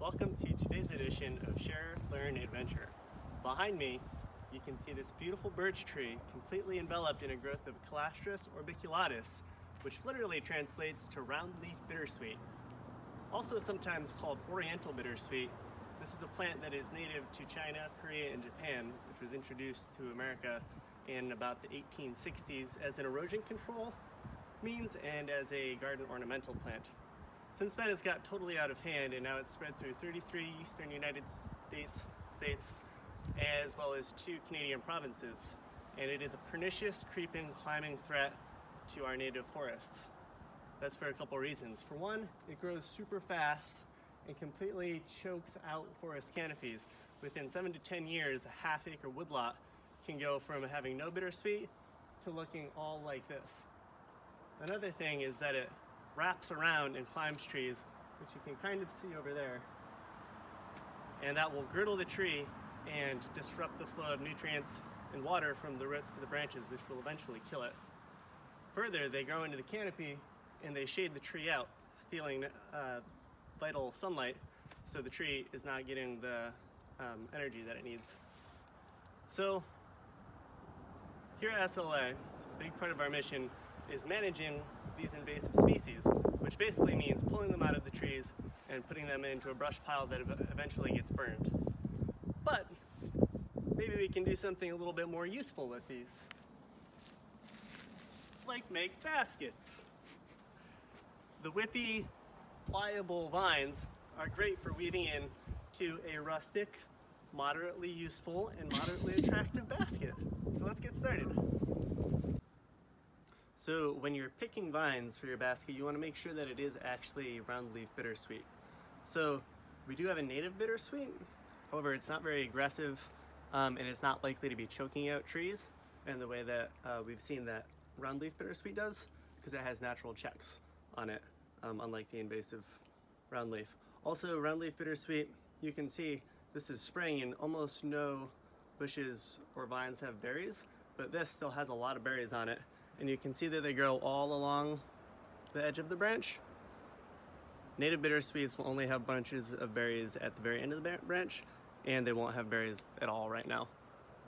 Welcome to today's edition of Share, Learn, Adventure. Behind me, you can see this beautiful birch tree completely enveloped in a growth of Calastris orbiculatus, which literally translates to roundleaf bittersweet. Also sometimes called Oriental Bittersweet, this is a plant that is native to China, Korea, and Japan, which was introduced to America in about the 1860s as an erosion control means and as a garden ornamental plant. Since then, it's got totally out of hand, and now it's spread through 33 eastern United States, as well as 2 Canadian provinces. And it is a pernicious, creeping, climbing threat to our native forests. That's for a couple reasons. For one, it grows super fast and completely chokes out forest canopies. Within 7 to 10 years, a half-acre woodlot can go from having no bittersweet to looking all like this. Another thing is that it wraps around and climbs trees, which you can kind of see over there. And that will girdle the tree and disrupt the flow of nutrients and water from the roots to the branches, which will eventually kill it. Further, they grow into the canopy and they shade the tree out, stealing vital sunlight, so the tree is not getting the energy that it needs. So, here at SLA, a big part of our mission is managing these invasive species, which basically means pulling them out of the trees and putting them into a brush pile that eventually gets burned. But maybe we can do something a little bit more useful with these, like make baskets. The whippy, pliable vines are great for weaving in to a rustic, moderately useful, and moderately attractive basket. So let's get started. So when you're picking vines for your basket, you want to make sure that it is actually roundleaf bittersweet. So we do have a native bittersweet, however it's not very aggressive and it's not likely to be choking out trees in the way that we've seen that roundleaf bittersweet does, because it has natural checks on it, unlike the invasive roundleaf. Also, roundleaf bittersweet, you can see this is spring and almost no bushes or vines have berries, but this still has a lot of berries on it. And you can see that they grow all along the edge of the branch. Native bittersweets will only have bunches of berries at the very end of the branch, and they won't have berries at all right now.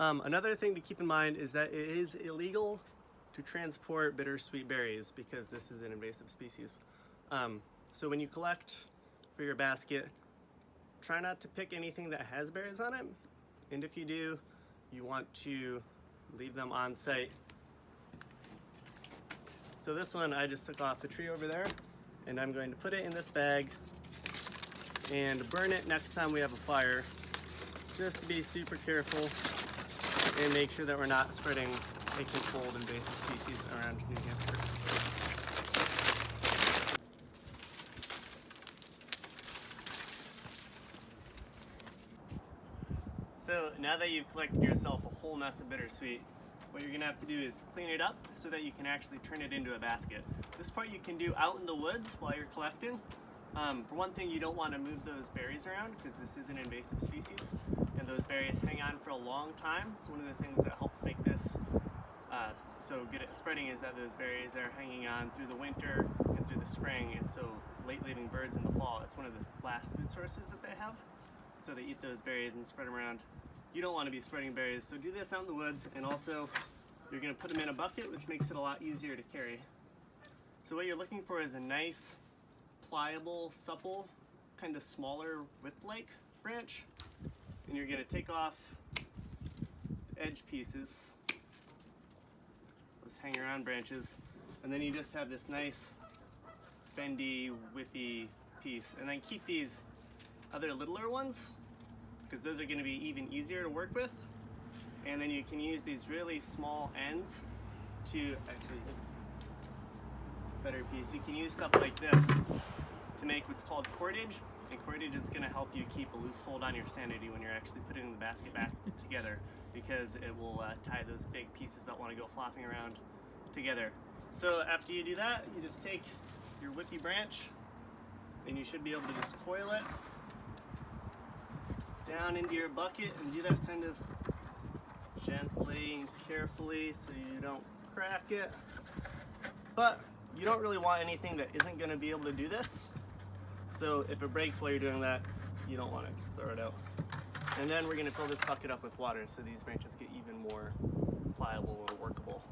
Another thing to keep in mind is that it is illegal to transport bittersweet berries because this is an invasive species. So when you collect for your basket, try not to pick anything that has berries on it. And if you do, you want to leave them on site. So this one I just took off the tree over there, and I'm going to put it in this bag and burn it next time we have a fire, just to be super careful and make sure that we're not spreading a controlled invasive species around New Hampshire. So now that you've collected yourself a whole mess of bittersweet, what you're gonna have to do is clean it up so that you can actually turn it into a basket. This part you can do out in the woods while you're collecting. For one thing, you don't want to move those berries around because this is an invasive species and those berries hang on for a long time. It's one of the things that helps make this so good at spreading is that those berries are hanging on through the winter and through the spring, and so late leaving birds in the fall. It's one of the last food sources that they have. So they eat those berries and spread them around. You don't want to be spreading berries, so do this out in the woods, and also you're going to put them in a bucket, which makes it a lot easier to carry. So what you're looking for is a nice, pliable, supple, kind of smaller whip-like branch, and you're going to take off the edge pieces, those hang-around branches, and then you just have this nice, bendy, whippy piece, and then keep these other littler ones, because those are going to be even easier to work with. And then you can use these really small ends to actually, better piece, you can use stuff like this to make what's called cordage, and cordage is going to help you keep a loose hold on your sanity when you're actually putting the basket back together, because it will tie those big pieces that want to go flopping around together. So after you do that, you just take your whippy branch and you should be able to just coil it down into your bucket and do that kind of gently and carefully so you don't crack it. But you don't really want anything that isn't going to be able to do this. So if it breaks while you're doing that, you don't want to just throw it out. And then we're going to fill this bucket up with water so these branches get even more pliable or workable.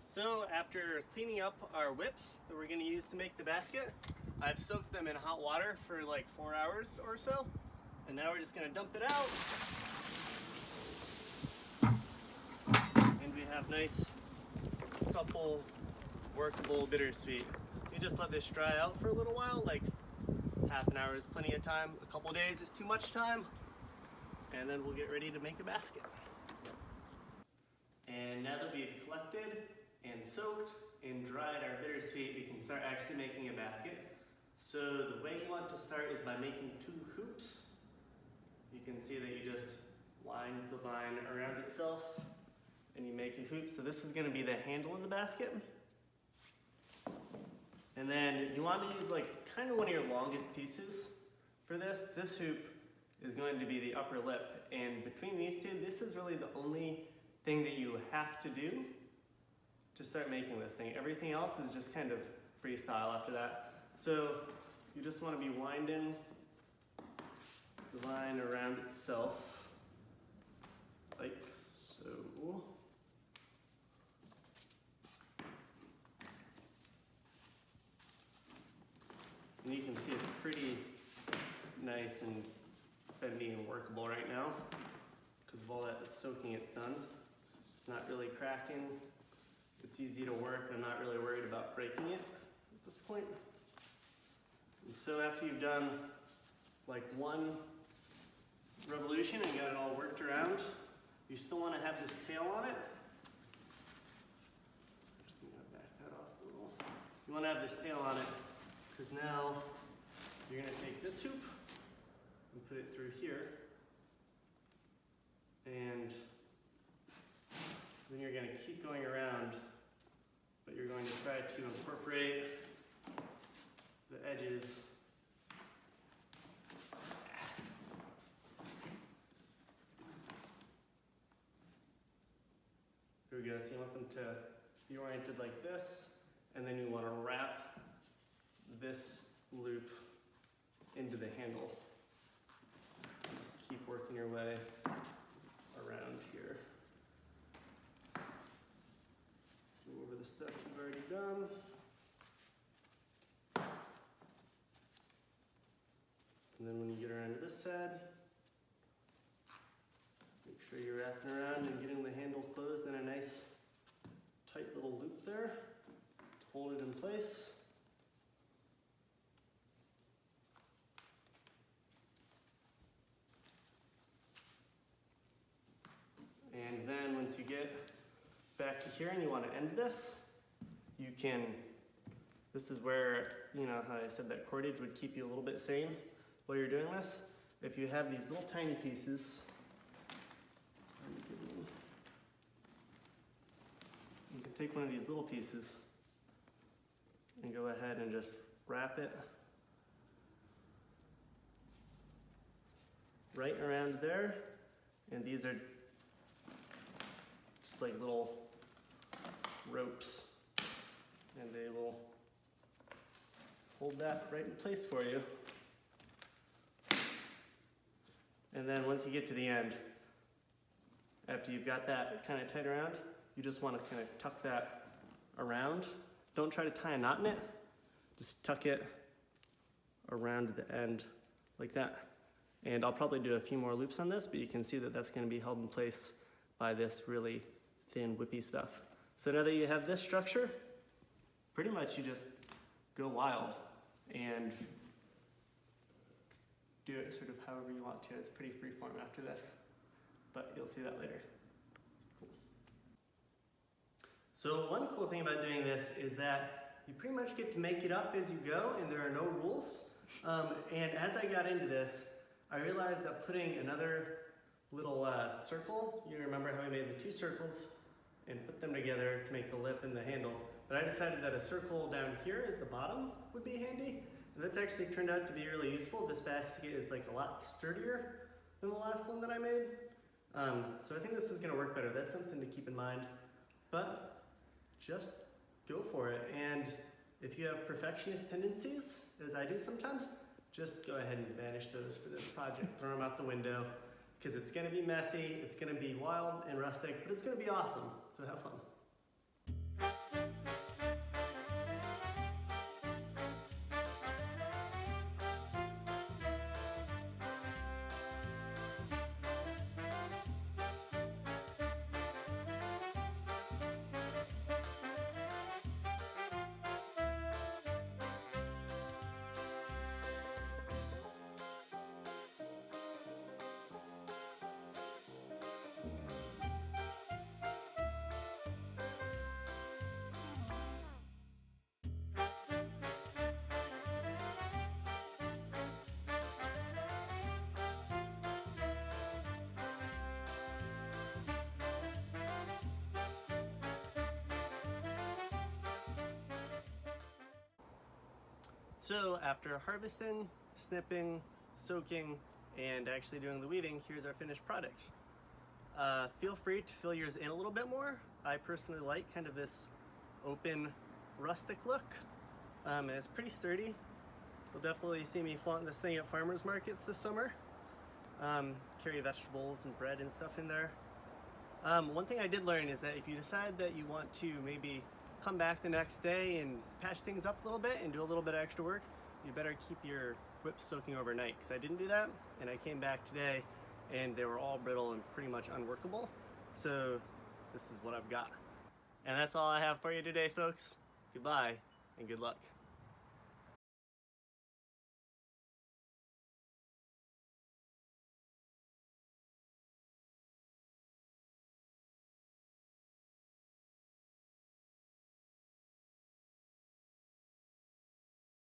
So after cleaning up our whips that we're going to use to make the basket, I've soaked them in hot water for like 4 hours or so. And now we're just going to dump it out. And we have nice, supple, workable bittersweet. You just let this dry out for a little while, like half an hour is plenty of time. A couple days is too much time. And then we'll get ready to make a basket. And now that we've collected and soaked and dried our bittersweet, we can start actually making a basket. So the way you want to start is by making 2 hoops. You can see that you just line the vine around itself and you make a hoop. So this is going to be the handle of the basket. And then you want to use like kind of one of your longest pieces for this. This hoop is going to be the upper lip, and between these two, this is really the only thing that you have to do to start making this thing. Everything else is just kind of freestyle after that. So you just want to be winding the vine around itself like so. And you can see it's pretty nice and bendy and workable right now because of all that soaking it's done. It's not really cracking. It's easy to work. I'm not really worried about breaking it at this point. And so after you've done like 1 revolution and got it all worked around, you still want to have this tail on it. Just gonna back that off a little. You want to have this tail on it because now you're going to take this hoop and put it through here, and then you're going to keep going around, but you're going to try to incorporate the edges Here we go. So you want them to be oriented like this, and then you want to wrap this loop into the handle. Just keep working your way around here. Go over the stuff you've already done. And then when you get around to this side, make sure you're wrapping around and getting the handle closed in a nice tight little loop there to hold it in place. And then once you get back to here and you want to end this, you can, this is where, you know how I said that cordage would keep you a little bit sane while you're doing this. If you have these little tiny pieces, you can take one of these little pieces and go ahead and just wrap it right around there. And these are just like little ropes, and they will hold that right in place for you. And then once you get to the end, after you've got that kind of tight around, you just want to kind of tuck that around. Don't try to tie a knot in it. Just tuck it around the end like that. And I'll probably do a few more loops on this, but you can see that that's going to be held in place by this really thin whippy stuff. So now that you have this structure, pretty much you just go wild and do it sort of however you want to. It's pretty freeform after this, but you'll see that later. Cool. So one cool thing about doing this is that you pretty much get to make it up as you go, and there are no rules. And as I got into this, I realized that putting another little circle, you remember how I made the two circles and put them together to make the lip and the handle, but I decided that a circle down here as the bottom would be handy. And that's actually turned out to be really useful. This basket is like a lot sturdier than the last one that I made. So I think this is gonna work better. That's something to keep in mind, but just go for it. And if you have perfectionist tendencies, as I do sometimes, just go ahead and banish those for this project. Throw them out the window because it's gonna be messy, it's gonna be wild and rustic, but it's gonna be awesome, so have fun. So after harvesting, snipping, soaking, and actually doing the weaving, here's our finished product. Feel free to fill yours in a little bit more. I personally like kind of this open, rustic look, and it's pretty sturdy. You'll definitely see me flaunt this thing at farmers markets this summer. Carry vegetables and bread and stuff in there. One thing I did learn is that if you decide that you want to maybe come back the next day and patch things up a little bit and do a little bit of extra work, you better keep your whips soaking overnight, because I didn't do that, and I came back today and they were all brittle and pretty much unworkable. So this is what I've got. And that's all I have for you today, folks. Goodbye and good luck.